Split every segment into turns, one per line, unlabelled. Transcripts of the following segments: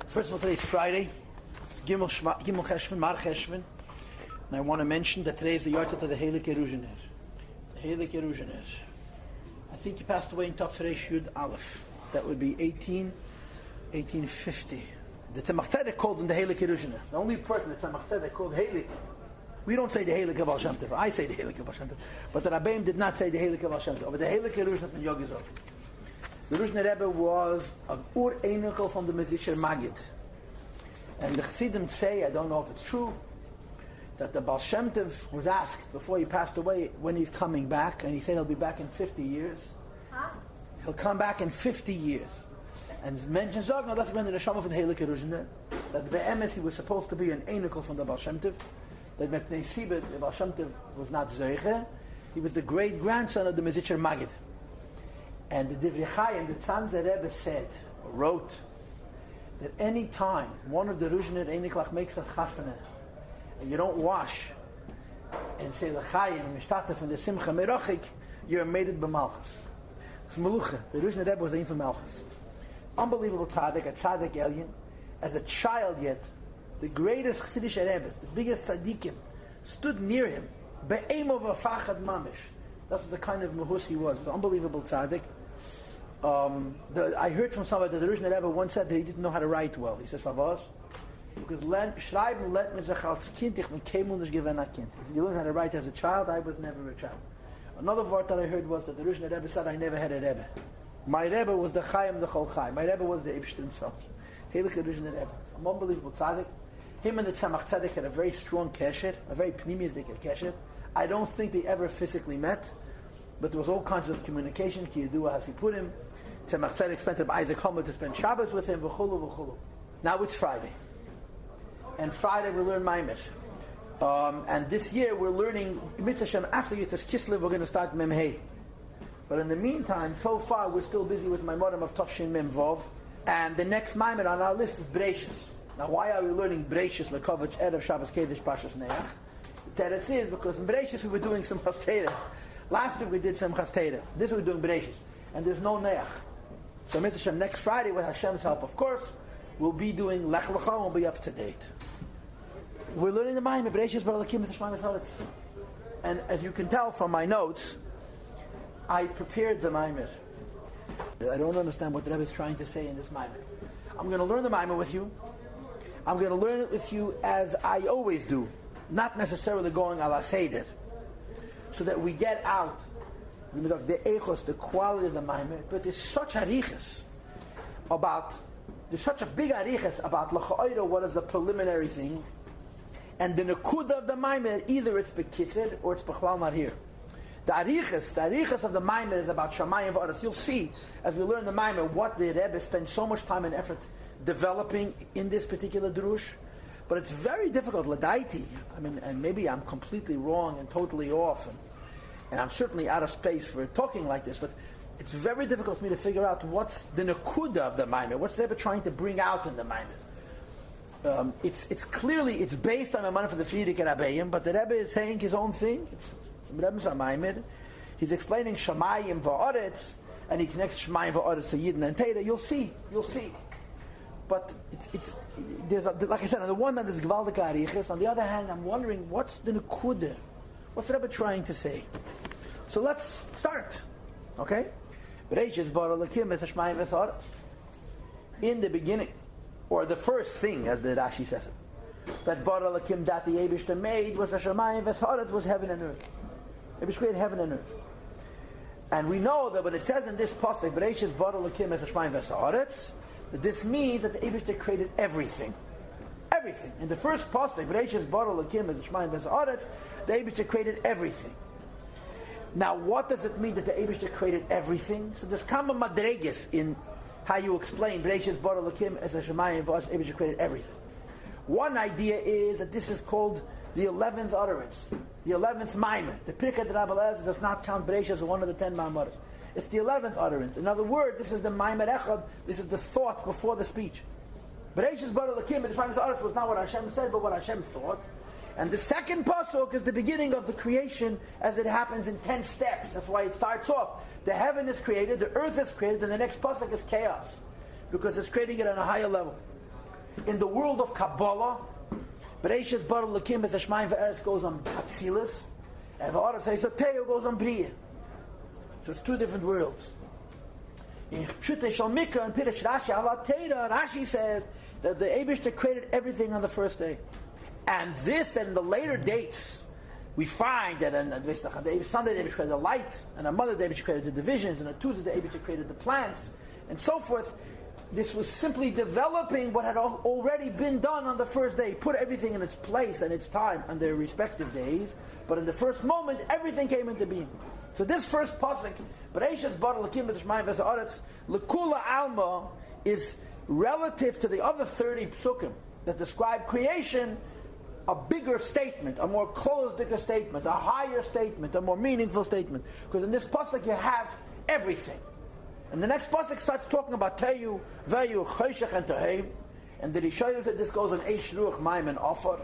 First of all, today's Friday. It's Gimel Cheshvan, Mar Cheshvan. And I want to mention that today is the Yortat of the Heilig Yerushalayim. The Heilig Yerushalayim. I think he passed away in Tafresh Yud Aleph. That would be 1850. The Tzemach Tzedek called him the Heilig Yerushalayim. The only person that Tzemach Tzedek called Heilig. We don't say the Heilig of Hashem. I say the Heilig of Hashem. But the Rabbeim did not say the Heilig of Hashem. But the Heilig Yerushalayim in Yogizot. The Ruzhner Rebbe was an ur-einikel from the Mezisher Magid. And the Chassidim say, I don't know if it's true, that the Baal Shem Tov was asked before he passed away when he's coming back, and he said he'll be back in 50 years. He'll come back in 50 years. And mentions, no, that's when the Neshama from the Heilig Yerushalayim, that the Be'emes he was supposed to be an einikel from the Baal Shem Tov, that Mepnei Sibet, the Baal Shem Tov was not Zeiche, he was the great-grandson of the Mezisher Magid. And the divivde, the Tzanze Rebbe said, or wrote, that any time one of the Ruzhner Einiklach makes a chasana, and you don't wash, and say l'chayim, mishtata from the simcha merochik, you're made it b'malchus. It's melucha. The Ruzhner Rebbe was in for malchus. Unbelievable tzaddik, a tzaddik elyon. As a child yet, the greatest Chassidish Rebbes, the biggest tzaddikim, stood near him, be'emov afachad mamish. That's the kind of mahus he was. The unbelievable tzaddik. I heard from somebody that the Ruzhner Rebbe once said that he didn't know how to write well. He says, "Favos, because schreiben lernt man sich als Kind, ich bin kein Mensch gewesen ein Kind. If you learn how to write as a child, I was never a child." Another word that I heard was that the Ruzhner Rebbe said, "I never had a Rebbe. My Rebbe was the Chaim, the Chol Chai. My Rebbe was the Eibshter himself." Heilige Ruzhner Rebbe, an unbelievable tzaddik. Him and the Tzemach Tzedek had a very strong kesher, a very pnimius kesher. I don't think they ever physically met, but there was all kinds of communication. Ki Yedua Hasipurim. Tzemach Tzedek spent Isaac Homer to spend Shabbos with him. V'chulu v'chulu. Now it's Friday, and Friday we learn Maimer. And this year we're learning Mitzvah Shem after Yitas Kislev. We're going to start Mem Hey. But in the meantime, so far we're still busy with Maimorim of Tafshin Mem Vov, and the next Maimer on our list is Braishis. Now, why are we learning Braishis Lekovach Erev Shabbos Kedesh Pashas Neach? The teretz is because in Braishis we were doing some Chastera. Last week we did some Chastera. This week we're doing Braishis, and there's no Neach. So Mitzvah Shem next Friday, with Hashem's help, of course, we'll be doing Lech Lecha and we'll be up to date. We're learning the Maimer Braishis Baralakim Mitzvah Shmaim. And as you can tell from my notes, I prepared the Maimer. I don't understand what the Rebbe is trying to say in this Maimer. I'm going to learn the Maimer with you. I'm going to learn it with you as I always do, not necessarily going ala seder, so that we get out the echos, the quality of the Maimer. But there's such arichas there's such a big arichas about l'cha'ira, what is the preliminary thing, and the nekuda of the Maimer, either it's bekitzer or it's bechlal not here. The arichas of the Maimer is about shamayim v'aretz. You'll see as we learn the Maimer what the Rebbe spent so much time and effort developing in this particular drush, but it's very difficult. Ladaiti, I mean, and maybe I'm completely wrong and totally off, and I'm certainly out of space for talking like this, but it's very difficult for me to figure out what's the nekuda of the Maimer. What's the Rebbe trying to bring out in the Maimer? It's clearly based on a man for the Frierdiker Rabbeim, but the Rebbe is saying his own thing. It's Rebbe's Maimer. He's explaining Shamayim va'aretz, and he connects Shamayim va'aretz to Yidden and Teda. You'll see. But there's like I said, on the one hand there's Gvaldik Arichas, on the other hand I'm wondering what's the Nekuda? What's the Rebbe trying to say? So let's start. Okay? Braishis bara lakim es hashmayim v'sa'aretz. In the beginning, or the first thing, as the Rashi says it, that bara lakim that the Eibishter made was hashmayim v'sa'aretz, was heaven and earth. Eibishter created heaven and earth. And we know that when it says in this pasuk, Braishis bara lakim es hashmayim v'sa'aretz, that this means that the Eibishter created everything. Everything. In the first pasuk, Braishis bara lakim es hashmayim v'sa'aretz, the Eibishter created everything. Now, what does it mean that the Eibishter created everything? So there's kama madreges in how you explain Braishis bara lakim es hashmayim v'sa'aretz, Eibishter created everything. One idea is that this is called the 11th utterance, the 11th Maimer. The Pirkei D'Rabbi does not count Braishis as one of the 10 Maimeros. It's the 11th utterance. In other words, this is the Maimer Echad. This is the thought before the speech. Braishis bara lakim es hashmayim v'sa'aretz was not what Hashem said, but what Hashem thought. And the second pasuk is the beginning of the creation as it happens in 10 steps. That's why it starts off. The heaven is created, the earth is created, and the next pasuk is chaos, because it's creating it on a higher level. In the world of Kabbalah, Braishis bara l'kim as Hashemayim ve'eretz goes on Atzilus, and V'aretz ha'isoteo goes on Bria. So it's two different worlds. In Pshutei Shal Mikra and Pirush Rashi ala Torah, Rashi says that the Eibishter created everything on the first day. And this, that in the later dates, we find that on Sunday the Eibishter created the light, and on Monday the Eibishter created the divisions, and on Tuesday the Eibishter created the plants, and so forth. This was simply developing what had already been done on the first day. Put everything in its place and its time on their respective days. But in the first moment, everything came into being. So this first pasuk, Braishis bara l'kim b'tashmayim v'sa'aretz, l'kula alma, is relative to the other 30 psukim that describe creation, a bigger statement, a more closed statement, a higher statement, a more meaningful statement. Because in this pasuk you have everything. And the next pasuk starts talking about Teyu, Veyu, Choshech, and Toheim. And the Rishonim that this goes on Eish, Ruach, Maim, and Ofar,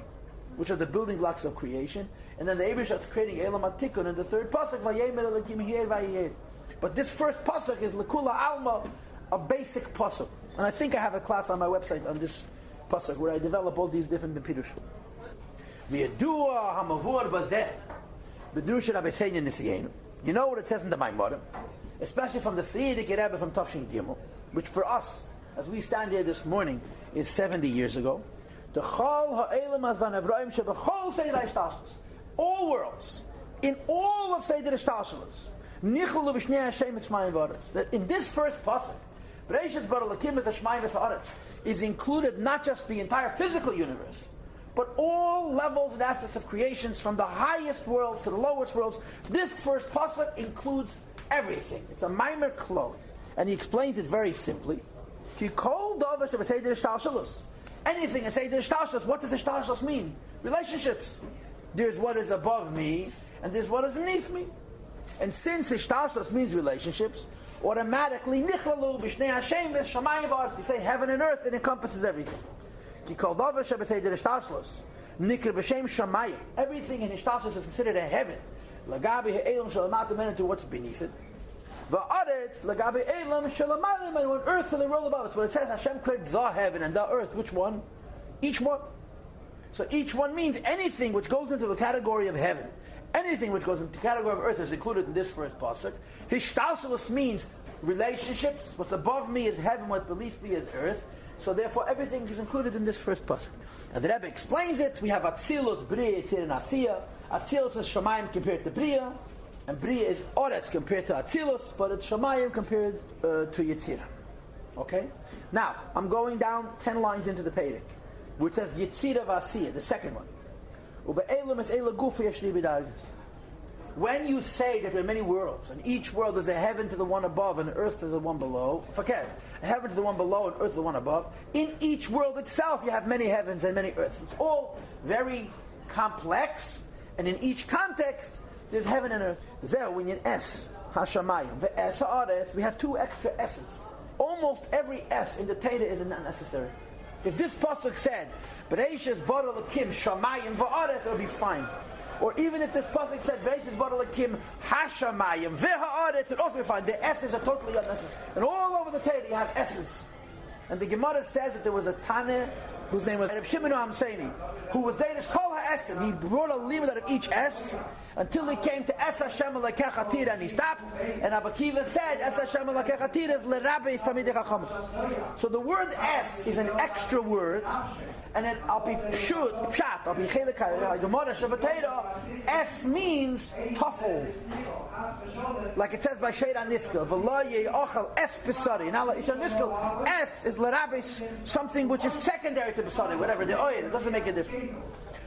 which are the building blocks of creation. And then the Eibush is creating Elam Atikun in the third pasuk, Vayemer Elokim Hiyeh Vayeh. But this first pasuk is L'Kula Alma, a basic pasuk. And I think I have a class on my website on this pasuk where I develop all these different Pirush. V'yadua hamavur bazeh, b'drusha Rabbi Senya Nisiyenu. You know what it says in the Maimonides? Especially from the Frierdiker Rebbe from Tafshin Gimel, which for us, as we stand here this morning, is 70 years ago. All worlds, in all of Seder Ishtashalos, that in this first pasuk, Braishis bara l'kim as Hashemayim v'sa'aretz, is included not just the entire physical universe, but all levels and aspects of creations, from the highest worlds to the lowest worlds. This first pasuk includes everything. It's a maimer klol. And he explains it very simply. Anything in Seder Ishtashalos, what does Ishtashalos mean? Relationships. There's what is above me, and there's what is beneath me. And since Ishtashalos means relationships, automatically, Nichlalu b'shnei Hashem v'shamayim v'aretz. You say heaven and earth, it encompasses everything. Everything in Ishtashalos is considered a heaven. Lagabi ha'elam shalamata to what's beneath it. Va'aretz lagabi elam shalamata, and earth to the roll above it. When it says Hashem created the heaven and the earth, which one? Each one. So each one means anything which goes into the category of heaven, anything which goes into the category of earth is included in this first pasuk. Ishtashalos means relationships. What's above me is heaven. What's beneath me is earth. So therefore, everything is included in this first pasuk. And the Rebbe explains it. We have Atzilus, Bria, Yitzir, and Asiya. Atzilus is Shamayim compared to Bria, and Bria is Oretz compared to Atzilus, but it's Shamayim compared to Yitzir. Okay? Now, I'm going down 10 lines into the Peirik, which says Yitzir v'Asiya, the second one. Ube'elam es eila gufi yeshli b'dargis. When you say that there are many worlds, and each world is a heaven to the one above and earth to the one below, forget a heaven to the one below and earth to the one above, in each world itself you have many heavens and many earths. It's all very complex, and in each context there's heaven and earth. Zeh S, Hashamayim, ve'es ha'aretz, we have 2 extra S's. Almost every S in the Torah is not necessary. If this pasuk said, Braishis bara l'kim shamayim va'aretz, it would be fine. Or even if this pasuk said Braishis bara l'kim hashamayim v'ha'aretz, it would also be fine. The S's are totally unnecessary. And all over the Torah you have S's. And the Gemara says that there was a Taneh whose name was Reb Shimon Hamseini, who was Danish Kol HaEsim. He brought a limit out of each S until he came to Es Hashem Elokech Atira, and he stopped. And Abba Kiva said, Es Hashem Elokech Atira is L'Rabbeis Tamidei Chachamim. So the word S is an extra word, and it, I'll be pshat, I'll be chelik Gemara Shabbatera. S means tuffle, like it says by Sheira Niskel. V'lo ye'ochel es b'sari. Now Sheira Niskel, S is L'Rabbeis, something which is secondary to b'sari, whatever the oil. It doesn't make a difference.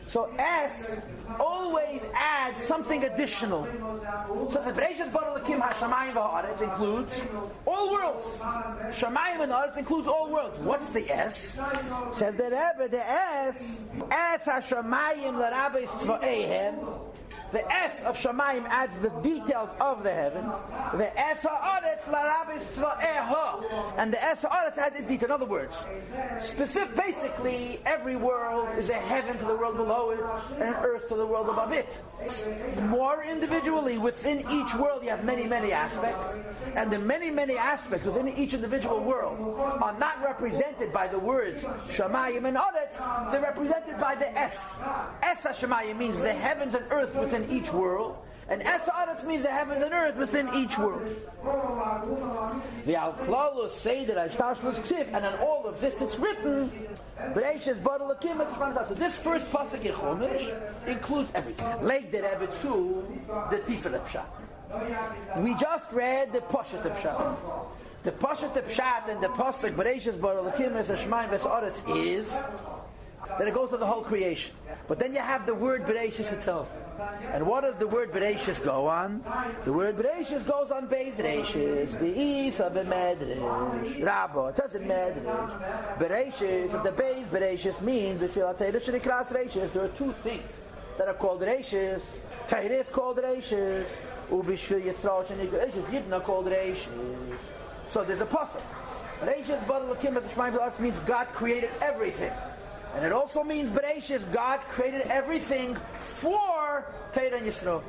So S always adds something additional. So the Braishis bara l'kim hashamayim v'ha'aretz includes all worlds. Shamayim and ha'aretz includes all worlds. What's the S? Says the Rebbe, the S hashamayim l'rabbeis tzva'ehem. The S of Shamayim adds the details of the heavens. The S ha'aretz larabis tzva'eha. And the S ha'aretz adds its detail. In other words, basically, every world is a heaven to the world below it, and an earth to the world above it. More individually, within each world, you have many, many aspects. And the many, many aspects within each individual world are not represented by the words Shamayim and Aretz. They're represented by the S. S HaShamayim means the heavens and earth within each world, and Es Haaretz means the heavens and earth within each world. The Al-Klalus say that and on all of this it's written. So this first pasuk in Chumash includes everything. Like the Rebbe too, the divivde pshat. We just read the Pashat pshat. The Pashat pshat and the pasuk Braishis bar Elokim es Hashemayim ves Haaretz is that it goes to the whole creation. But then you have the word Braishis itself. And what does the word Braishis go on? The word Braishis goes on Beis Reishis. The Isa b'Medrash. Rabba, it doesn't Medrash. Braishis, the Beis Braishis means, if you're Reishis, there are two things that are called Reishis. Torah is called Reishis. Ubishvil Yisrael Shenik Reishis. Yidden are called Reishis. So there's a pasuk. Reishis bar Elokim es Hashemayim ves Haaretz means God created everything. And it also means Braishis, God created everything for Torah and Yisraoel.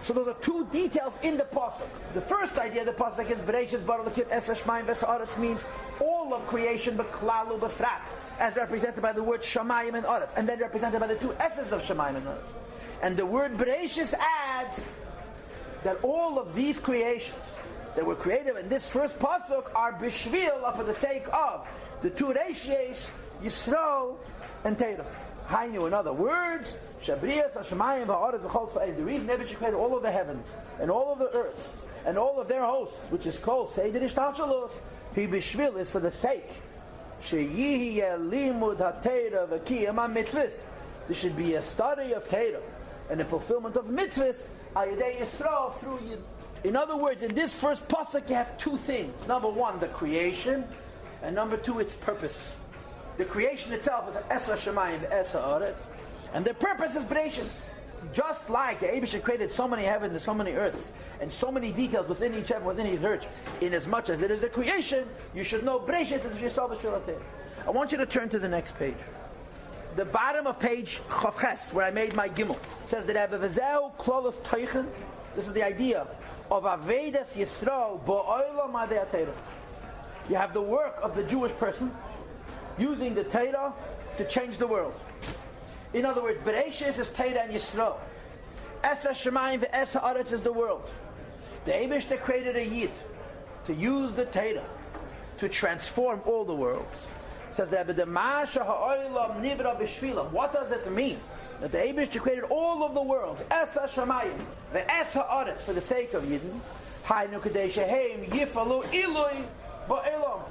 So those are two details in the pasuk. The first idea of the pasuk is Braishis bar Elokim es Hashemayim ves Haaretz means all of creation, b'klalu b'frat, as represented by the word Shamayim and Aretz, and then represented by the two S's of Shamayim and Aretz. And the word Braishis adds that all of these creations that were created in this first pasuk are bishvil, for the sake of the two Reishis, Yisrael and Torah. Hainu, in other words, Shabrias Hashemayim v'Haaretz v'chol tzva'im. The reason Nebuchadnezzar created all of the heavens and all of the earths and all of their hosts, which is called Seder Ishtalshalos, he b'shvil is for the sake sheyihyeh limud haTorah v'kiyam mitzvahs. There should be a study of Torah and the fulfillment of mitzvahs al yedei Yisrael through Yid. In other words, in this first pasuk you have two things. Number one, the creation, and number two, its purpose. The creation itself is Es HaShamayim v'Es Haaretz, and the purpose is Braishis. Just like the Eibusher created so many heavens and so many earths, and so many details within each heaven, within each earth, in as much as it is a creation, you should know Braishis is yourself. I want you to turn to the next page. The bottom of page Chavches, where I made my Gimel, says that V'zeu klolos teichen. This is the idea of Avedas Yisrael ba'olam adei Torah. You have the work of the Jewish person using the Torah to change the world. In other words, Braishis is Torah and Yisrael. Es HaShamayim v'Es Haaretz is the world. The Eibusher created a Yid to use the Torah to transform all the worlds. It says that what does it mean? That the Eibusher created all of the worlds, Es HaShamayim v'Es Haaretz, for the sake of Yidden. Hainu kadei shehem yifalu ilui ba'elam.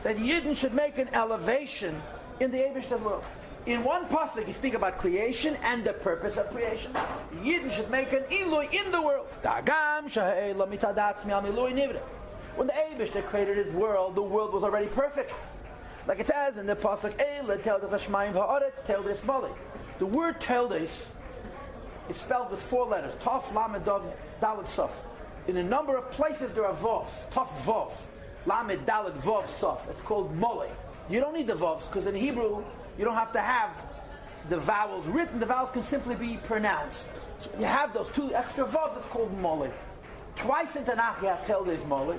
That Yidden should make an elevation in the Eibusher's world. In one pasuk, you speak about creation and the purpose of creation. Yidden should make an ilui in the world. When the Eibusher created his world, the world was already perfect. Like it says in the pasuk, the word teldes is spelled with 4 letters. Taf, Lamed, Dalet, Sof. In a number of places there are vovs. Taf, Vov. Lamed, Dalet, Vov, Sof. It's called mole. You don't need the vovs, because in Hebrew you don't have to have the vowels written. The vowels can simply be pronounced. So you have those 2 extra vovs. It's called mole. Twice in Tanakh you have teldes mole.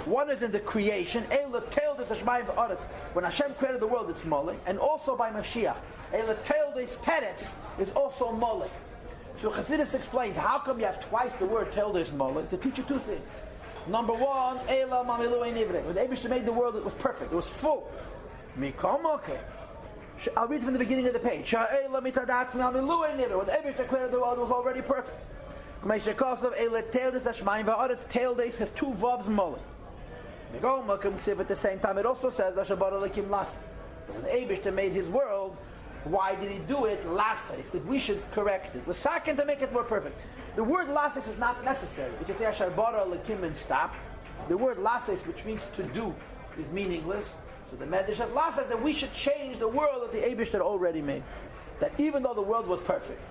One is in the creation. When Hashem created the world, it's mole. And also by Mashiach. Peretz is also mole. So Chassidus explains how come you have twice the word teldes mole to teach you 2 things. Number 1, when the Eibusher made the world, it was perfect. It was full. I'll read from the beginning of the page. When the Eibusher created the world, it was already perfect. Teldes has 2 vavs mole. At the same time, it also says that when the Eibusher made his world, why did he do it? Lases, that we should correct it. L'saken, to make it more perfect. The word lases is not necessary. If you say Asher bara Elokim and stop, the word lases, which means to do, is meaningless. So the Medrash says that we should change the world that the Eibusher already made. That even though the world was perfect,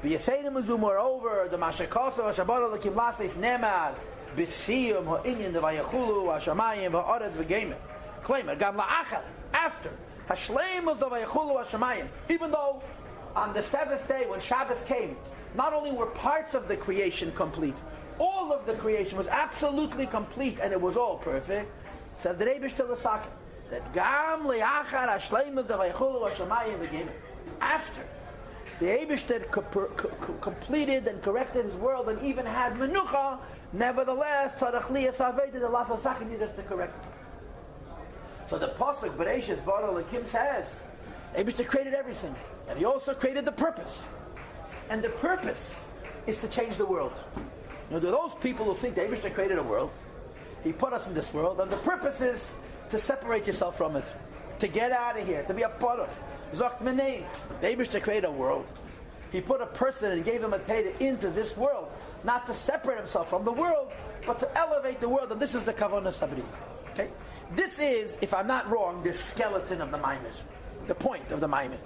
Moreover, the Mashakasa Shabbat Lakim Lasis Nemad Bisiyum Ha'inyan the Vayachulu Hashamayim Ha'aretz V'Gemer. Claim it. Gam La'achar after Hashleim was the Vayachulu Hashamayim. Even though on the seventh day when Shabbos came, not only were parts of the creation complete, all of the creation was absolutely complete and it was all perfect. Says the Rebbe Shtel that Gam Le'achar Hashleim was the Vayachulu Hashamayim V'Gemer. After the Eibishter completed and corrected his world and even had menucha, nevertheless, tzarech liyas aveda the last asach needed to correct it. So the pasuk Braishis Bara Lakim says, Eibishter created everything, and he also created the purpose, and the purpose is to change the world. Now, to those people who think the Eibishter created a world, he put us in this world, and the purpose is to separate yourself from it, to get out of here, to be a part of it. Zokt Menei, the Eibishter created a world. He put a person and gave him a Teda into this world, not to separate himself from the world, but to elevate the world. And this is the Kavanah Sabri. Okay? This is, if I'm not wrong, the skeleton of the Maimed. The point of the Maimed.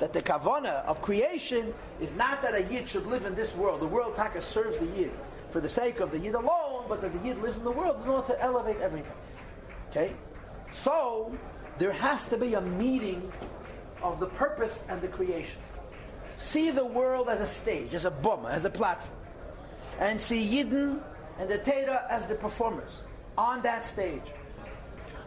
That the Kavanah of creation is not that a Yid should live in this world. The world Taka serves the Yid for the sake of the Yid alone, but that the Yid lives in the world in order to elevate everything. Okay? So, there has to be a meeting of the purpose and the creation. See the world as a stage, as a bummer, as a platform. And see Yidden and the Teda as the performers on that stage.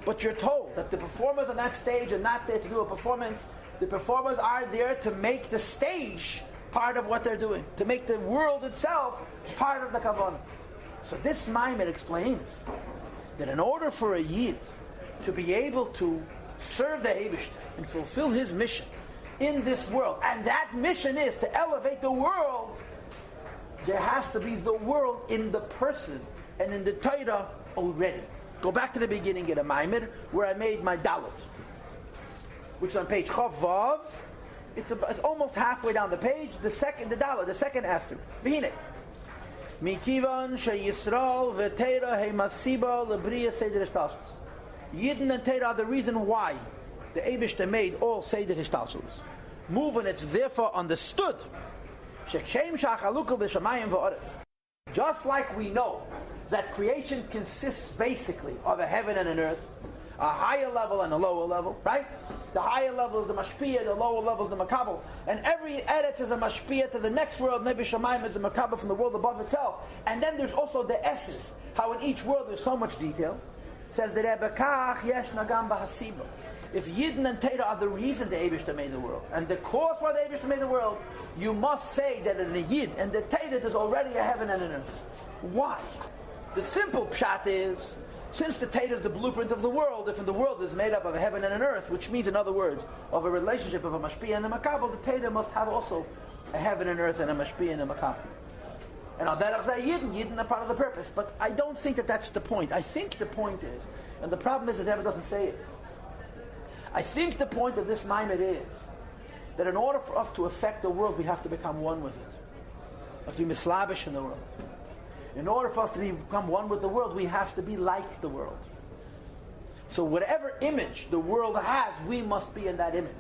But you're told that the performers on that stage are not there to do a performance. The performers are there to make the stage part of what they're doing, to make the world itself part of the Kavanah. So this Maimed explains that in order for a Yid to be able to serve the Eibishter and fulfill his mission in this world, and that mission is to elevate the world, there has to be the world in the person and in the Torah already. Go back to the beginning of the Maimed where I made my Dalet, which is on page Chav Vav. It's almost halfway down the page. The second asterisk. V'hine Mikivan sheYisrael v'Teira heMasiba leBriya Seder Hishtalshelus. Yidden and Teira are the reason why the Eibishter made all Seder Hishtalshelus. Move, and it's therefore understood. Just like we know that creation consists basically of a heaven and an earth, a higher level and a lower level, right? The higher level is the mashpia, the lower level is the makabel, and every eretz is a mashpia to the next world. Nevi Shamayim is a makabel from the world above itself, and then there's also the essence. How in each world there's so much detail. Says the Rebbe Kach Yesh Nagam Bahasiba. If Yidden and Teira are the reason the Eibishter made the world, and the cause why the Eibishter made the world, you must say that in the Yid and the Teira there's already a heaven and an earth. Why? The simple pshat is, since the Teira is the blueprint of the world, if in the world is made up of a heaven and an earth, which means, in other words, of a relationship of a mashpia and a makabel, the Teira must have also a heaven and earth and a mashpia and a makabel. And al derech zeh Yidden are part of the purpose. But I don't think that that's the point. I think the point is, and the problem is it never doesn't say it. I think the point of this Maimed is that in order for us to affect the world, we have to become one with it. We have to be mislabish in the world. In order for us to become one with the world, we have to be like the world. So whatever image the world has, we must be in that image.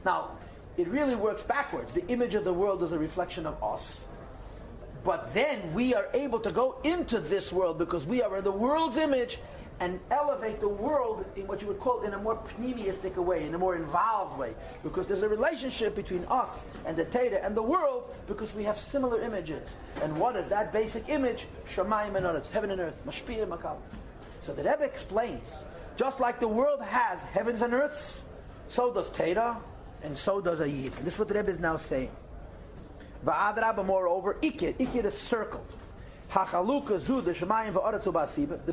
Now, it really works backwards. The image of the world is a reflection of us. But then we are able to go into this world because we are in the world's image and elevate the world in what you would call in a more pneumistic way, in a more involved way. Because there's a relationship between us and the Teira and the world because we have similar images. And what is that basic image? Shamayim and Eretz, heaven and earth, Mashpia and Makabel. So the Rebbe explains, just like the world has heavens and earths, so does Teira and so does a Yid. And this is what the Rebbe is now saying. Va'adraba, moreover, Ikir is circled. The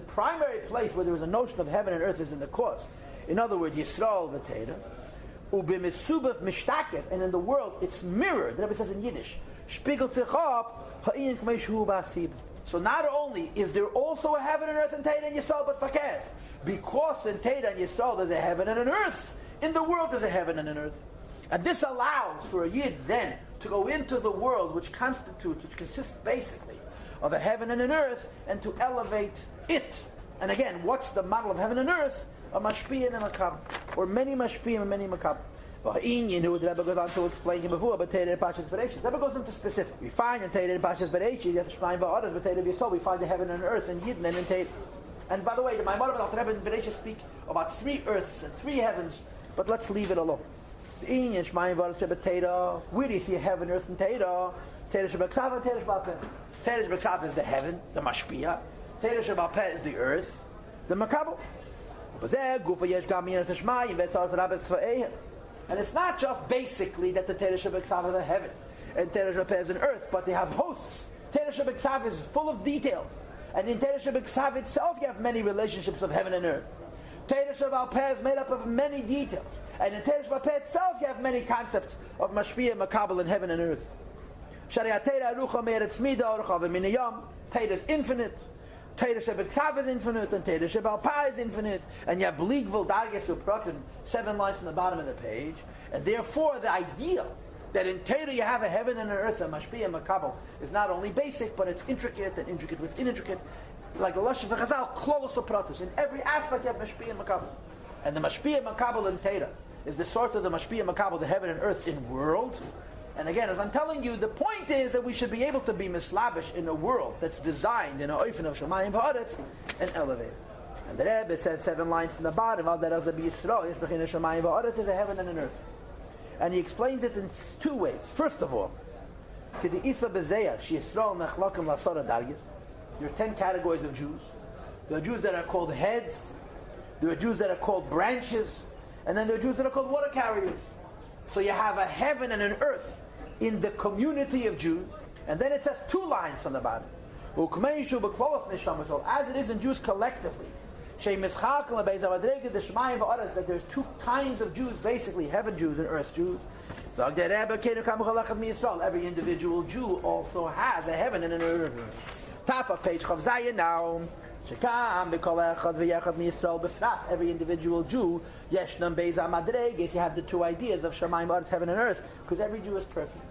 primary place where there is a notion of heaven and earth is in the cause. In other words, Yisrael v'Teira. U'b'misubef mishtakef, and in the world it's mirrored. The Rebbe says in Yiddish, Spiegel sich ab, ha'in k'mei shu b'asib. So not only is there also a heaven and earth in Teira and Yisrael, but fakir. Because in Teira and Yisrael there's a heaven and an earth, in the world there's a heaven and an earth. And this allows for a Yid then to go into the world which consists basically of a heaven and an earth, and to elevate it. And again, what's the model of heaven and earth? A mashpia and a makabel, or many mashpia and many makabel. Who the Rebbe goes on to explain him before, but Torah and Parshas Braishis. The Rebbe goes into specific. We find in Torah and Parshas Braishis, yes, Shemaim va'aretz, but Torah v'Yisrael, we find the heaven and earth and Yidden and in Torah. And by the way, the Maimonides of the Rebbe and Braishis speak about 3 earths and 3 heavens, but let's leave it alone. The Inyan Shemaim va'aretz Rebbe Torah. Where do you see heaven, earth, and Torah? Torah Shebeksav and Torah Shebal Peh. Torah Shebeksav is the heaven, the Mashpia. Torah Shebal Peh is the earth, the Makabel. And it's not just basically that the Torah Shebeksav is a heaven and Torah Shebal Peh is an earth, but they have hosts. Torah Shebeksav is full of details. And in Torah Shebeksav itself you have many relationships of heaven and earth. Torah Shebal Peh is made up of many details. And in Torah Shebal Peh itself you have many concepts of Mashpia, Makabel, and heaven and earth. Torah is infinite. Torah Shebeksav is infinite, and Torah Shebal Peh is infinite, and you have Bligvul Darges Upratim, 7 lines from the bottom of the page, and therefore the idea that in Torah you have a heaven and an earth, and Mashpia and Makabel, is not only basic, but it's intricate and intricate within intricate, like the Lashon V'Chazal, Klolos Upratis. In every aspect you have Mashpia and Makabel, and the Mashpia and Makabel in Torah is the source of the Mashpia and Makabel, the heaven and earth in world. And again, as I'm telling you, the point is that we should be able to be mislabish in a world that's designed in a oifen of Shemayim va'aretz and elevated. And the Rebbe says 7 lines in the bottom of that as the Yisrael, Shemayim va'aretz is a heaven and an earth. And he explains it in 2 ways. First of all, there are 10 categories of Jews. There are Jews that are called heads, there are Jews that are called branches, and then there are Jews that are called water carriers. So you have a heaven and an earth in the community of Jews, and then it says 2 lines from the bottom. As it is in Jews collectively, that there's 2 kinds of Jews, basically heaven Jews and earth Jews. Every individual Jew also has a heaven and an earth. Top of page Chav Zayin now. Every individual Jew, you have the 2 ideas of Shemayim va'aretz, heaven and earth, because every Jew is perfect.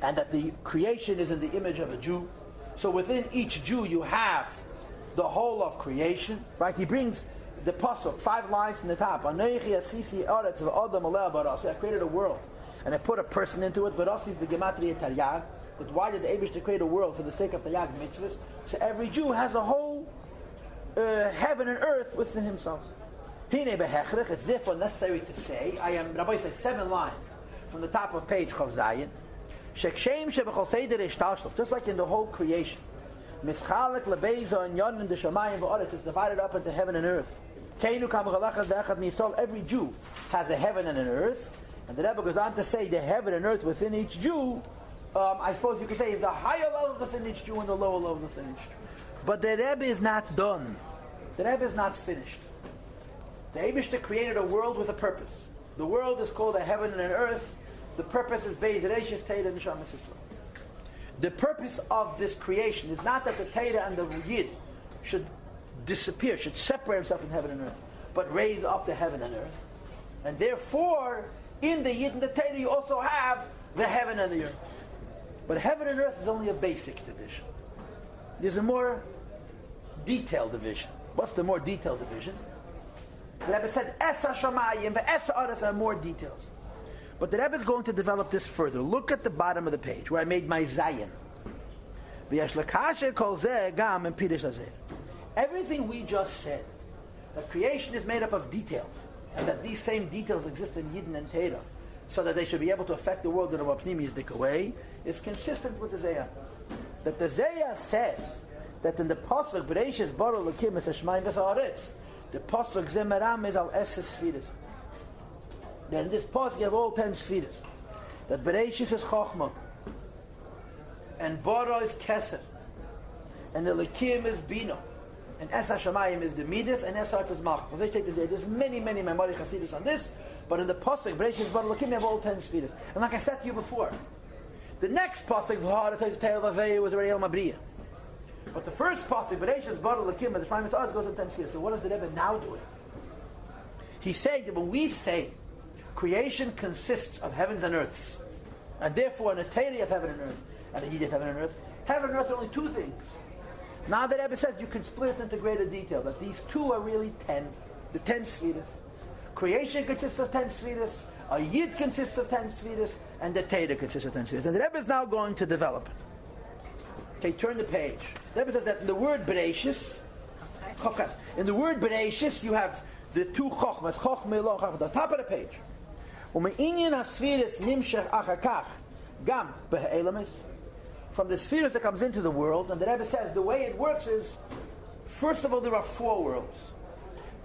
And that the creation is in the image of a Jew. So within each Jew you have the whole of creation. Right? He brings the pasuk, 5 lines in the top. I created a world, and I put a person into it, but also the gematria taryag. But why did the Eibush create a world? For the sake of taryag mitzvahs. So every Jew has a whole heaven and earth within himself. It's therefore necessary to say, Rabbi says 7 lines from the top of page Chav Zayin, just like in the whole creation, is divided up into heaven and earth. Every Jew has a heaven and an earth, and the Rebbe goes on to say the heaven and earth within each Jew, I suppose you could say, is the higher level within each Jew and the lower level within each Jew. But the Rebbe is not done. The Rebbe is not finished. The Eibishter created a world with a purpose. The world is called a heaven and an earth. The purpose is Beis Reishis, Torah and Yisraoel. The purpose of this creation is not that the Torah and the Yid should disappear, should separate himself from heaven and earth, but raise up the heaven and earth. And therefore, in the Yid and the Torah, you also have the heaven and the earth. But heaven and earth is only a basic division. There's a more detailed division. What's the more detailed division? The Rebbe said, Esa Shamayim, but Esa Aras are more details. But the Rebbe is going to develop this further. Look at the bottom of the page where I made my Zayin. Everything we just said, that creation is made up of details, and that these same details exist in Yidden and Torah, so that they should be able to affect the world in a Wapnimiistic way, is consistent with the Zayah. That the Zayah says that in the pasuk Braishis bara Elokim es Shemayim v'Haaretz, the pasuk Zemeram is al Eses Sfiras. That in this pasuk you have all 10 Sfiras. That Braishis is Chochmah, and bara is Keser, and Elokim is Bina, and Es HaShamayim is the Midas, and Es HaAretz is Malchus. There's many Maimonides Chasidus on this, but in the pasuk Braishis bara Elokim you have all 10 Sfiras. And like I said to you before, the next pasuk V'Haaretz Teil V'Avei was already El Mabriya. But the first pasuk, Braishis bara Elokim, the Shemaim V'Haaretz goes in 10 Sfiras. So what is the Rebbe now doing? He's saying that when we say creation consists of heavens and earths, and therefore an eternity of heaven and earth, and a Yid of heaven and earth are only 2 things. Now the Rebbe says you can split it into greater detail, that these 2 are really 10, the 10 Sfiras. Creation consists of 10 sfiras, a Yid consists of 10 sfiras, and the Torah consists of 10 sfiras. And the Rebbe is now going to develop it. Okay, turn the page. The Rebbe says that in the word Braishis, in the word Braishis, you have the two chokhmas, chokhmah lo chokhmah, the top of the page. U'me'inyan ha-sfiras nimshach achakach, gam b'ha'elamis. From the spheres that comes into the world, and the Rebbe says the way it works is, first of all, there are 4 worlds.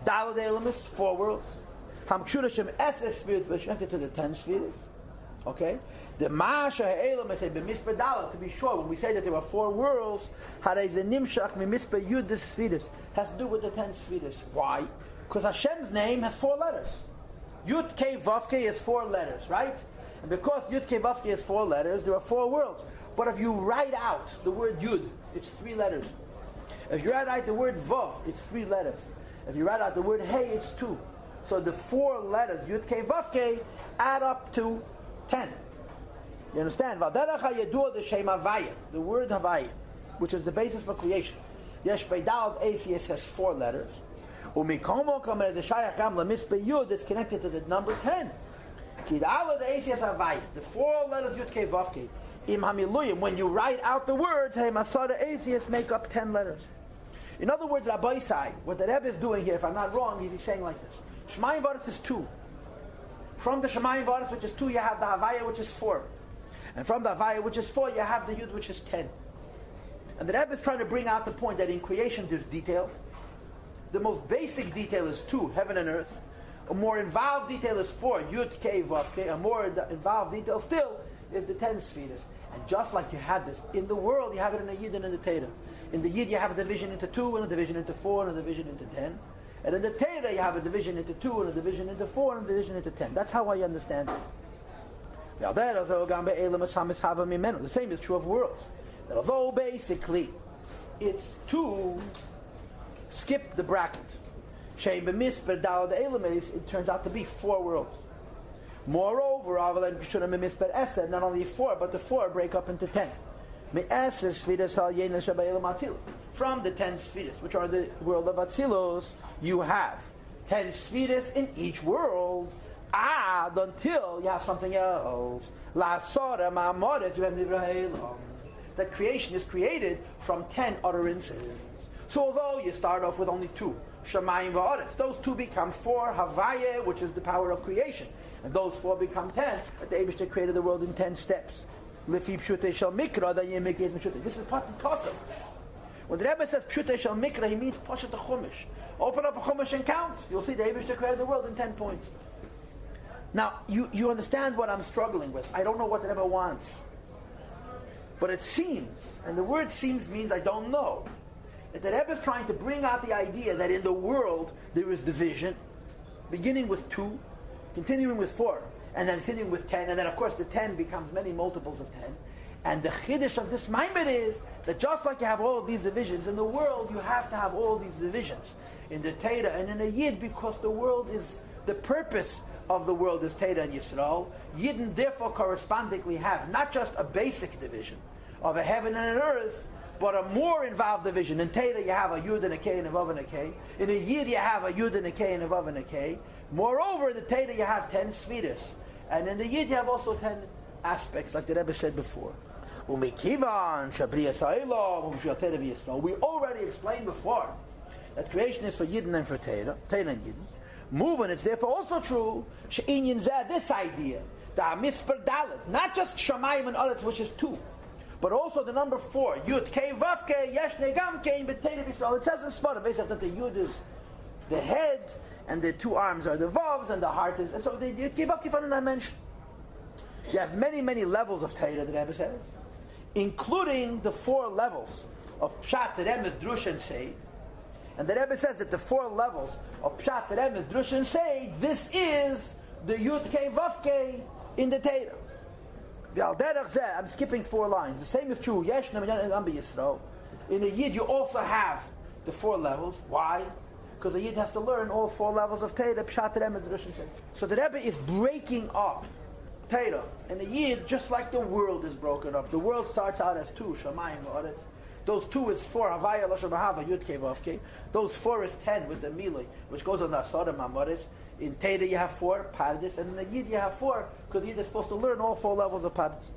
Daled elamis, 4 worlds. Hamkshurashem eses spheres, connected to the 10 spheres. Okay? The Masha ha'elamis, b'misper daled, to be sure, when we say that there are 4 worlds, harei ze nimshach mimisper yud the spheres, has to do with the 10 spheres. Why? Because Hashem's name has 4 letters. Yud Kei Vav Kei is 4 letters, right? And because Yud Kei Vav Kei is 4 letters, there are 4 worlds. But if you write out the word Yud, it's 3 letters. If you write out the word Vav, it's 3 letters. If you write out the word Hey, it's 2. So the 4 letters, Yud Kei Vav Kei, add up to 10. You understand? The word Havaya, which is the basis for creation. Yesh Beidal Atheist has 4 letters. It's connected to the number 10. The 4 letters Yud Kei Vav Kei. When you write out the words, hey, Masada Atheist make up 10 letters. In other words, Rabbi Sai, what the Rebbe is doing here, if I'm not wrong, he's saying like this. Shemayim Varetz is 2. From the Shemayim Varetz, which is 2, you have the Havaya, which is 4. And from the Havaya, which is 4, you have the Yud, which is 10. And the Rebbe is trying to bring out the point that in creation there's detail. The most basic detail is 2, heaven and earth. A more involved detail is 4, Yud Kei Vav Kei. A more involved detail still is the 10 spheres. And just like you have this in the world, you have it in the Yid and in the Torah. In the Yid you have a division into 2, and a division into 4, and a division into 10. And in the Torah you have a division into 2, and a division into 4, and a division into 10. That's how I understand it. The same is true of worlds. That although basically it's 2, skip the bracket. It turns out to be 4 worlds. Moreover, not only 4, but the 4 break up into 10. From the 10 spheres, which are the world of Atzilos, you have 10 spheres in each world, until you have something else. That creation is created from 10 utterances. So although you start off with only 2, Shamayim va'aretz, those 2 become 4, Havaya, which is the power of creation. And those 4 become 10. But the Eibishter created the world in 10 steps. This is part and parcel. When the Rebbe says Pshutei Shel Mikra, he means Pashat the Chumash. Open up a Chumash and count. You'll see the Eibishter created the world in 10 points. Now, you understand what I'm struggling with. I don't know what the Rebbe wants. But it seems, and the word seems means I don't know, that the Rebbe is trying to bring out the idea that in the world there is division, beginning with 2, continuing with 4, and then continuing with 10, and then of course the 10 becomes many multiples of 10. And the chiddush of this maimed is that just like you have all of these divisions in the world, you have to have all these divisions in the Torah and in the Yid, because the world is, the purpose of the world is Torah and Yisrael. Yidden therefore correspondingly have not just a basic division of a heaven and an earth, but a more involved division. In Torah you have a Yud and a K and a Vav and a K. In a Yid you have a Yud and a K and a Vav and a K. Moreover, in the Torah you have 10 spheres. And in the Yid you have also 10 aspects, like the Rebbe said before. We already explained before that creation is for Yidden and for Torah and Yidden. Moving, it's therefore also true, this idea, not just Shamayim and Aretz, which is 2, but also the number 4, Yud Kei Vav Kei Yeshne Gam Kei B'Torah Yisrael. It says in Sparta basically that the Yud is the head, and the 2 arms are the Vavs, and the heart is, and so the Yud Kei Vav Kei from a dimension. You have many, many levels of Torah, the Rebbe says, including the 4 levels of Pshat, Remes, Drush, and Seid. And the Rebbe says that the 4 levels of Pshat, Remes, Drush, and Seid, this is the Yud Kei Vav Kei in the Torah. I'm skipping 4 lines. The same is true. In the Yid, you also have the 4 levels. Why? Because the Yid has to learn all 4 levels of Torah, Pshat, Remes, Drush, and Seid. So the Rebbe is breaking up Torah and the Yid just like the world is broken up. The world starts out as 2, Shamayim va'aretz. Those 2 is 4, Havaya, Lashon Bahava, Yud Kei Vav Kei. Those 4 is 10 with the Milei, which goes on the Asara Mamoris. In Teda you have 4 pardes, and in the Yid you have 4, because the Yid is supposed to learn all 4 levels of pardes.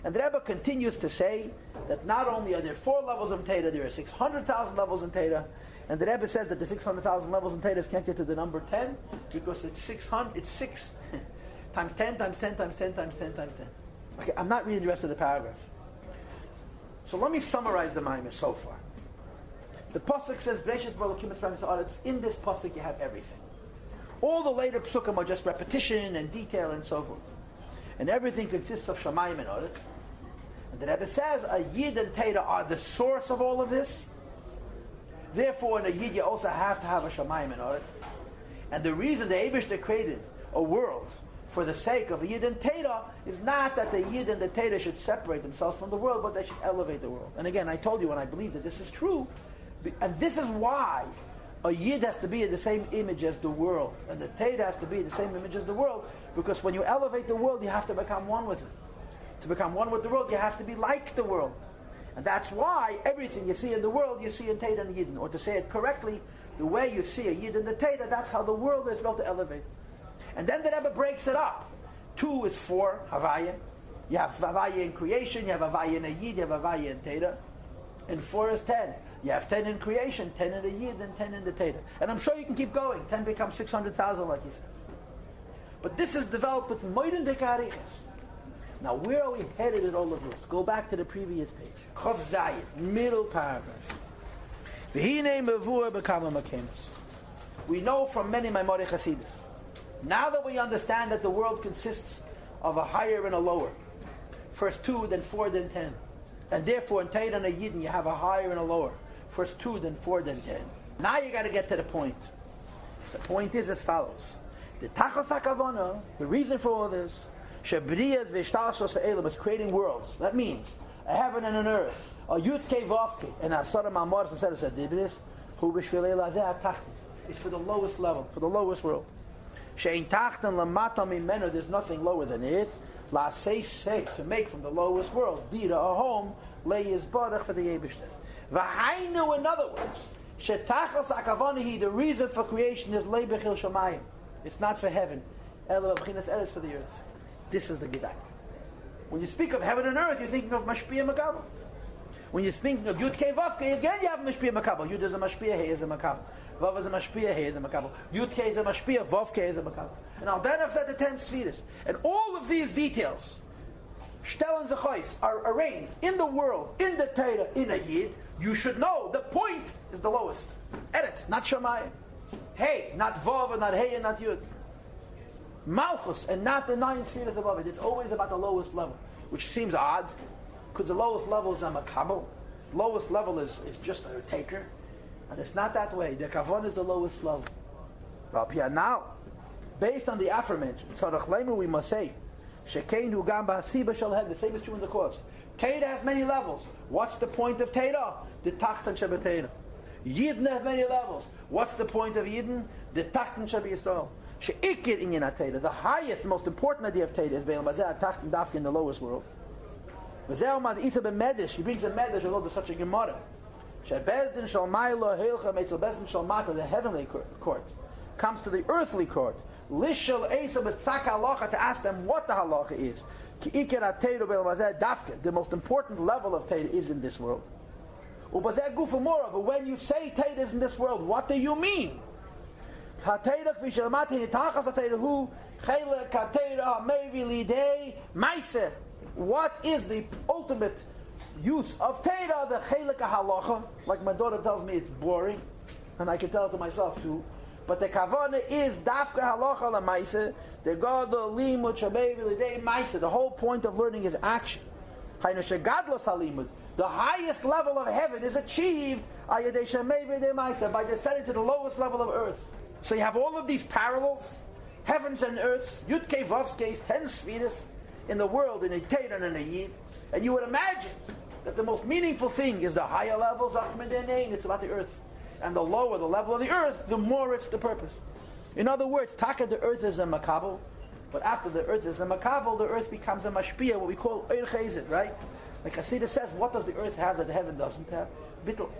And the Rebbe continues to say that not only are there 4 levels of Teda, there are 600,000 levels in Teda. And the Rebbe says that the 600,000 levels in Teda can't get to the number 10, because it's 600, it's 6 times 10 times 10 times 10 times 10 times 10. Okay, I'm not reading the rest of the paragraph. So let me summarize the Maimer so far. The pasuk says, "Braishis b'Elokim etzraim v'sa'aretz." In this pasuk, you have everything. All the later psukim are just repetition and detail and so forth, and everything consists of shamayim and aretz. And the Rebbe says, a Yid and Teda are the source of all of this. Therefore, in a Yid, you also have to have a shamayim and aretz. And the reason the Eibishter created a world for the sake of a Yid and Teda is not that the Yid and the Teda should separate themselves from the world, but they should elevate the world. And again, I told you, and I believe that this is true, and this is why a Yid has to be in the same image as the world, and the Teda has to be in the same image as the world, because when you elevate the world, you have to become one with it. To become one with the world, you have to be like the world. And that's why everything you see in the world, you see in Teda and Yidden. Or to say it correctly, the way you see a Yid and the Teda, that's how the world is built to elevate. And then the Rebbe breaks it up. 2 is 4, Havaya. You have Havaya in creation, you have Havaya in a Yid, you have Havaya in Teda. And 4 is 10. You have 10 in creation, 10 in the Yid, and 10 in the Teda. And I'm sure you can keep going. 10 becomes 600,000, like he says. But this is developed with Moiden de Kariches. Now, where are we headed in all of this? Go back to the previous page. Chof Zayin, middle paragraph. V'hinei mevur b'kama makemus. We know from many Maimonic Hasidus. Now that we understand that the world consists of a higher and a lower, first 2, then 4, then 10, and therefore in Teda and a Yidden you have a higher and a lower, first 2, then 4, then 10. Now you got to get to the point. The point is as follows: the tachos hakavana, the reason for all this, shebriyas v'shtalshos ha'elam, is creating worlds. That means a heaven and an earth, a yud kei vavke, and a sodom amoris instead of divivde, hu b'shvilei lazeh atachti. It's for the lowest level, for the lowest world. She'in tachtan lamata mimenu, there's nothing lower than it. La say, to make from the lowest world, dira, a home, lay yizbarach for the Eibishter. V'hainu, in other words, shetachos hakavanahi, the reason for creation is lay bechil shamayim. It's not for heaven. Ela b'chinas eles, for the earth. This is the Gedai. When you speak of heaven and earth, you're thinking of Mashpia Makabel. When you're thinking of Yud Kei Vav Kei, again you have Mashpia Makabel. Yud is a Mashpia, He is a Makabel. Vav is a Mashpia, He is a Makabel. Yud Kei is a Mashpia, Vav Kei is a Makabel. And Al Derech said the 10 Spheres. And all of these details, Shtel and Zechois, are arranged in the world, in the Teda, in a Yid. You should know the point is the lowest. Eret, not Shamayim. Hey, not Vav, not Hey, and not Yud. Malchus, and not the 9 spheres above it. It's always about the lowest level, which seems odd, because the lowest level is a makabel. The lowest level is just a taker, and it's not that way. The kavon is the lowest level. Now, based on the aforementioned, we must say, the same is true in the cause. Teda has many levels. What's the point of Teda? The tachtan shebeteda. Yidden has many levels. What's the point of Yidden? The tachtan shebiyisrael. The highest, most important idea of Teda is in the lowest world. He brings a medrash although there's such a gemara. The heavenly court comes to the earthly court. To ask them what the halacha is. The most important level of Teda is in this world. But when you say Teda is in this world, what do you mean? What is the ultimate use of Teda? The chelek halacha. Like my daughter tells me it's boring, and I can tell it to myself too. But the kavana is dafka halacha lamaisa. The god limud shamevi lidei maisa. The whole point of learning is action. The highest level of heaven is achieved by descending to the lowest level of earth. So you have all of these parallels, heavens and earths, Yud Kei Vav Kei, 10 spheres in the world, in a Teda and a Yid. And you would imagine that the most meaningful thing is the higher levels, it's about the earth. And the lower the level of the earth, the more it's the purpose. In other words, Taka, the earth is a makabel, but after the earth is a makabel, the earth becomes a mashpia, what we call Eir Chesed, right? Like Hasidus says, what does the earth have that the heaven doesn't have? Bittul.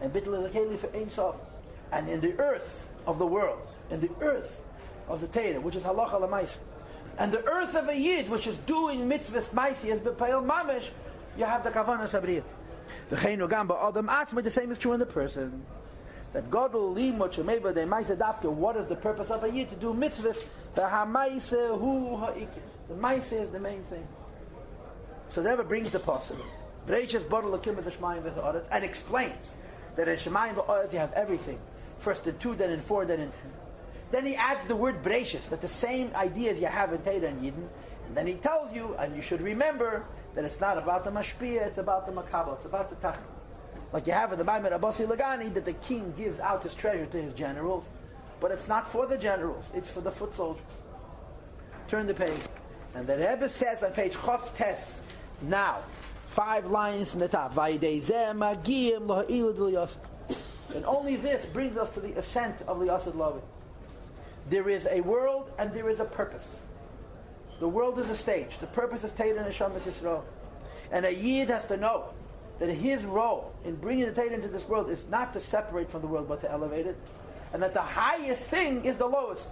And Bittul is a keli for Ein Sof. And in the earth, of the world, and the earth of the Torah, which is halacha l'maisa, and the earth of a yid, which is doing mitzvahs maisi as b'payil mamish, you have the kavanas habriyah. V'cheinu gam ba'adam atzma, the same is true in the person. That God will lead much maybe they maisa dafka. What is the purpose of a yid to do mitzvahs? The hamaisa hu ha'ikir. The maisa is the main thing. So that brings the possible. Braishis bottle of kimah d'shmayim v'ha'aretz, and explains that in Shemayim v'ha'aretz you have everything. First in 2, then in 4, then in 10. Then he adds the word Braishis, that the same ideas you have in Torah and Yidden, and then he tells you, and you should remember, that it's not about the mashpia, it's about the makabel, it's about the tachli. Like you have in the Bible Abbasi Lagani, that the king gives out his treasure to his generals, but it's not for the generals, it's for the foot soldiers. Turn the page. And the Rebbe says on page Chof Tes, now, 5 lines in the top, and only this brings us to the ascent of Liyasid Lavi. There is a world and there is a purpose. The world is a stage. The purpose is Torah and Yisraoel. And a Yid has to know that his role in bringing the Torah into this world is not to separate from the world but to elevate it. And that the highest thing is the lowest.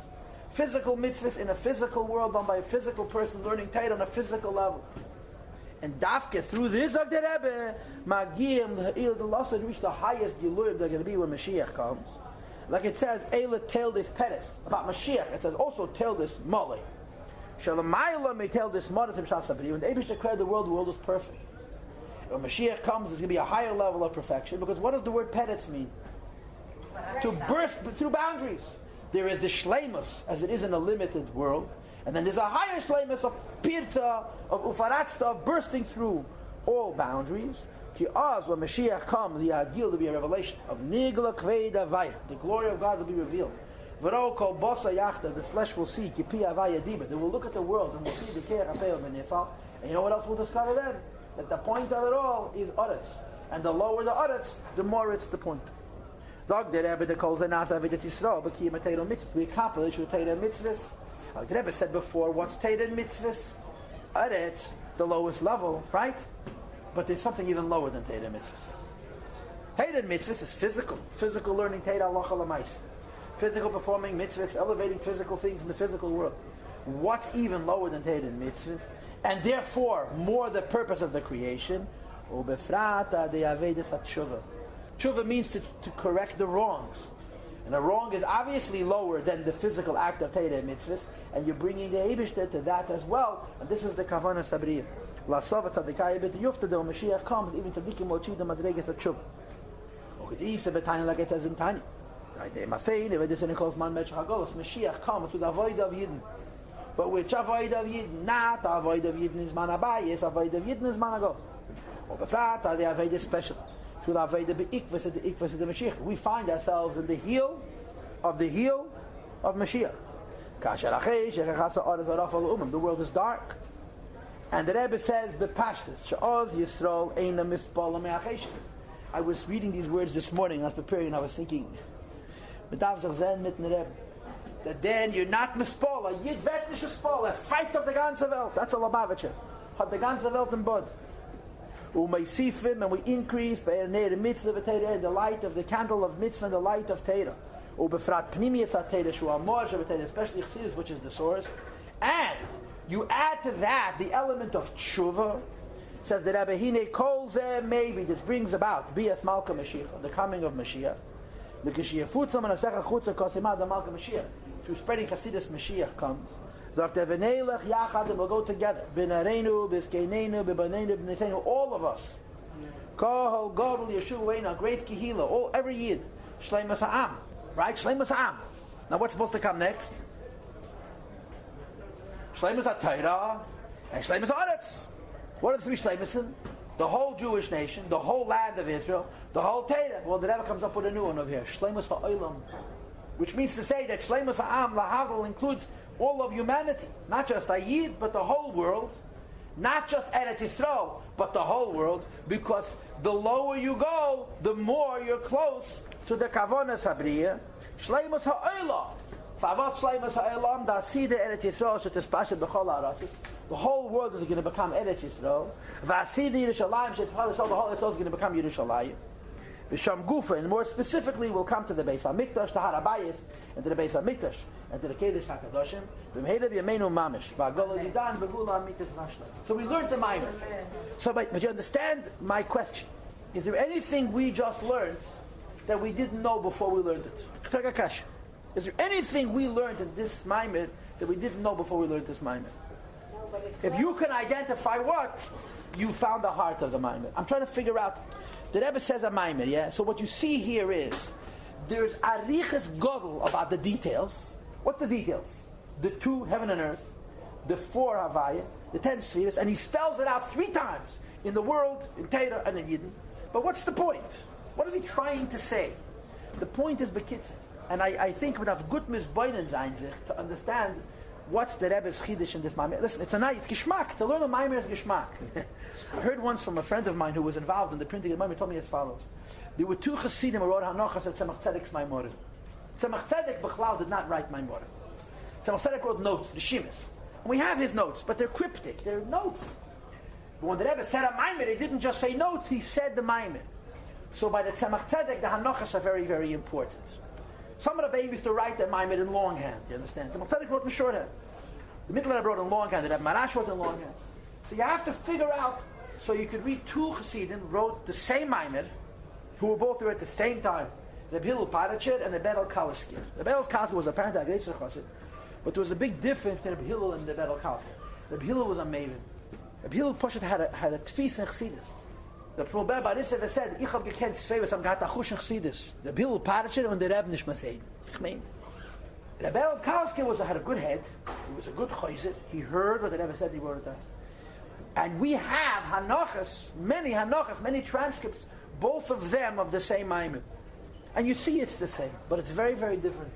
Physical mitzvahs in a physical world done by a physical person learning Torah on a physical level. And dafke through this of the Rebbe, Magiyim the lost reach the highest Gilurim they're going to be when Mashiach comes. Like it says, Eila tell this Peres about Mashiach. It says also tell this Molly. Shalamayla may tell this Modas Sabri. When the Eibush declared the world is perfect. When Mashiach comes, there's going to be a higher level of perfection. Because what does the word Peretz mean? To burst through boundaries. There is the Shleimus, as it is in a limited world. And then there's a higher shleimus of pirta, of ufaratsta, of bursting through all boundaries. Ki az, when Mashiach comes, the agil to be a revelation of nigla kveda vaya. The glory of God will be revealed. V'ro kol bosa yachta, the flesh will see, ki pi avaya diba. They will look at the world and will see the keir apel menifal. And you know what else we'll discover then? That the point of it all is uretz. And the lower the uretz, the more it's the point. Dog der Rebbe calls an ansd Yisrael, but ki matayro mitzvahs. We accomplish with Torah mitzvahs. Like the Rebbe said before, what's Torah and mitzvahs? It's the lowest level, right? But there's something even lower than Torah and mitzvahs. Torah and mitzvahs is physical. Physical learning Torah halacha l'maisa. Physical performing mitzvahs, elevating physical things in the physical world. What's even lower than Torah and mitzvahs? And therefore, more the purpose of the creation. Ubefrata de avedes tshuva. Tshuva means to correct the wrongs. And a wrong is obviously lower than the physical act of Torah and mitzvahs, and you're bringing the Eibishter to that as well. And this is the Kavanah Sabriyah. La Sova Tzadikaya Bet Yufta, when Mashiach comes, even Tzadikim will achieve the Madregas of Tshuva. Okidisa Betanya, like it says in Tanya. They must say, this is calls Man Mech Hagolos. Mashiach comes with avoid of Yidden. But which avoid of Yidden? Not avoid of Yidden is Man Abayis, avoid of Yidden is Man Hagos. Obefrata, the avoid is special. We find ourselves in the heel of Mashiach. The world is dark. And the Rebbe says, I was reading these words this morning, I was preparing, and I was thinking, that then you're not mispola, yid vet nicht spola, fight of the ganze Welt. That's a Lubavitcher. Hat the ganze Welt in Bud. And we increase by the light of the candle of mitzvah and the light of Torah. Especially Chassidus, which is the source. And you add to that the element of tshuva. Says the Rebbe, Hine kol zeh, maybe this brings about Bias Malka Mashiach, the coming of Mashiach. Through spreading Chassidus, Mashiach comes. Dr. V'neilech Yachad, and we'll go together. B'nareinu, b'zkeneinu, b'banenu, b'neseinu, all of us. Kohol, Godel, Yeshua, great Kehila, every Yid. Shleimus Ha'am, right? Shleimus Ha'am. Now what's supposed to come next? Shleimus HaTorah and Shleimus HaAretz. What are the three Shleimusim? The whole Jewish nation, the whole land of Israel, the whole Torah. Well, the Rebbe comes up with a new one over here. Shleimus HaOlam. Which means to say that Shleimus Ha'am, Lahavdol, includes all of humanity, not just Ayid, but the whole world, not just Eretz Yisrael, but the whole world, because the lower you go, the more you're close to the Kavonas Habriya. Shleimus Ha'olam, Favat Shleimus Ha'olam, Da'asida Eretz Yisrael, Shetispashet B'chol Ha'aratzis. The whole world is going to become Eretz Yisrael. Va'asida Yerushalayim, Shetispashet the whole Yisrael is going to become Yerushalayim. V'sham gufa, and more specifically, we'll come to the Beis HaMikdash, to Harabayis, and to the Beis HaMikdash, and to the Kedesh HaKadoshim. V'mheila b'yameinu mamish, v'agol yidan v'gula mitzvah v'ashla. So we learned the Maimer. So, but you understand my question. Is there anything we just learned that we didn't know before we learned it? Is there anything we learned in this Maimer that we didn't know before we learned this Maimer? If you can identify what, you found the heart of the Maimer. I'm trying to figure out. The Rebbe says a Maimer, yeah? So what you see here is, there's arichas godel about the details. What's the details? The 2 heaven and earth, the 4 Havaya, the 10 spheres, and he spells it out 3 times in the world, in Torah, and in Yidden. But what's the point? What is he trying to say? The point is bekitzer. And I think we have good misbeinen sein sich to understand what's the Rebbe's chiddush in this Maimer. Listen, it's geschmack. To learn a Maimer is geschmack. I heard once from a friend of mine who was involved in the printing of the Maimer, told me as follows. There were 2 Chassidim who wrote Hanochas at Tzemach Tzedek's Maimer. Tzemach Tzedek Bechlal did not write Maimer. Tzemach Tzedek wrote notes, the Shimas. And we have his notes, but they're cryptic. They're notes. But when the Rebbe said a Maimer, he didn't just say notes, he said the Maimer. So by the Tzemach Tzedek, the Hanochas are very, very important. Some of the babies used to write their Maimer in longhand, you understand? Tzemach Tzedek wrote in shorthand. The Middle Rebbe wrote in longhand, the Rebbe Marash wrote in longhand. So you have to figure out, so you could read 2 Chassidim wrote the same Maimer, who were both there at the same time. The Hillel Parachir and the Bedel Kalaskir. The Bedel Kalaskir was apparently a great Chassid, but there was a big difference between the Hillel and the Bedel Kalaskir. The Hillel was a maven. The Hillel Poshet had a tfis in Chassidus. The Prober Braishis said, "Ich hab gekent Sveves am gehad achush in Chassidus." The Hillel Parachir and the Rebbe nicht masehen. Ich mein. The Bedel Kalaskir had a good head. He was a good chayzer. He heard what the Rebbe said. He wrote it down. And we have Hanochas, many transcripts, both of them of the same Maimer. And you see it's the same, but it's very, very different.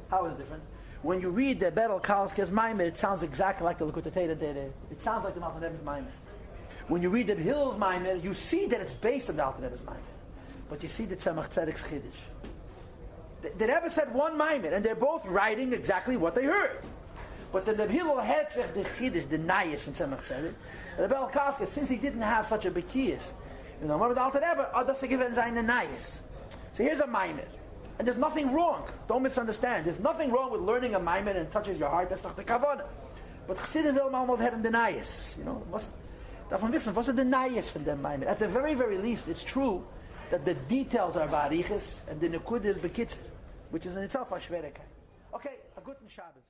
How is it different? When you read the Bedel Kalaskir's Maimer, it sounds exactly like the Likutei Torah. It sounds like the Alter Rebbe's Maimer. When you read the Hillel's Maimer, you see that it's based on the Alter Rebbe's Maimer. But you see the Tzemach Tzedek's Chiddush. The Rebbe said one Maimer, and they're both writing exactly what they heard. But the Hillel had the Chiddush, the Nayis from Tzemach Tzedek. And the Bedel Kalaskir, since he didn't have such a Bekiyas, you know, what the Alter Rebbe, does he give it seine Nayis? So here's a Maimer. And there's nothing wrong. Don't misunderstand. There's nothing wrong with learning a Maimer and touches your heart. That's not the Kavanah. But Chassidim will mal have the Nayis. You know, davon wissen, what's the Nayis from the Maimer? At the very, very least, it's true that the details are Barichis and the Nekud is Bekitzer, which is in itself a Shverikah. Okay, a good Shabbos.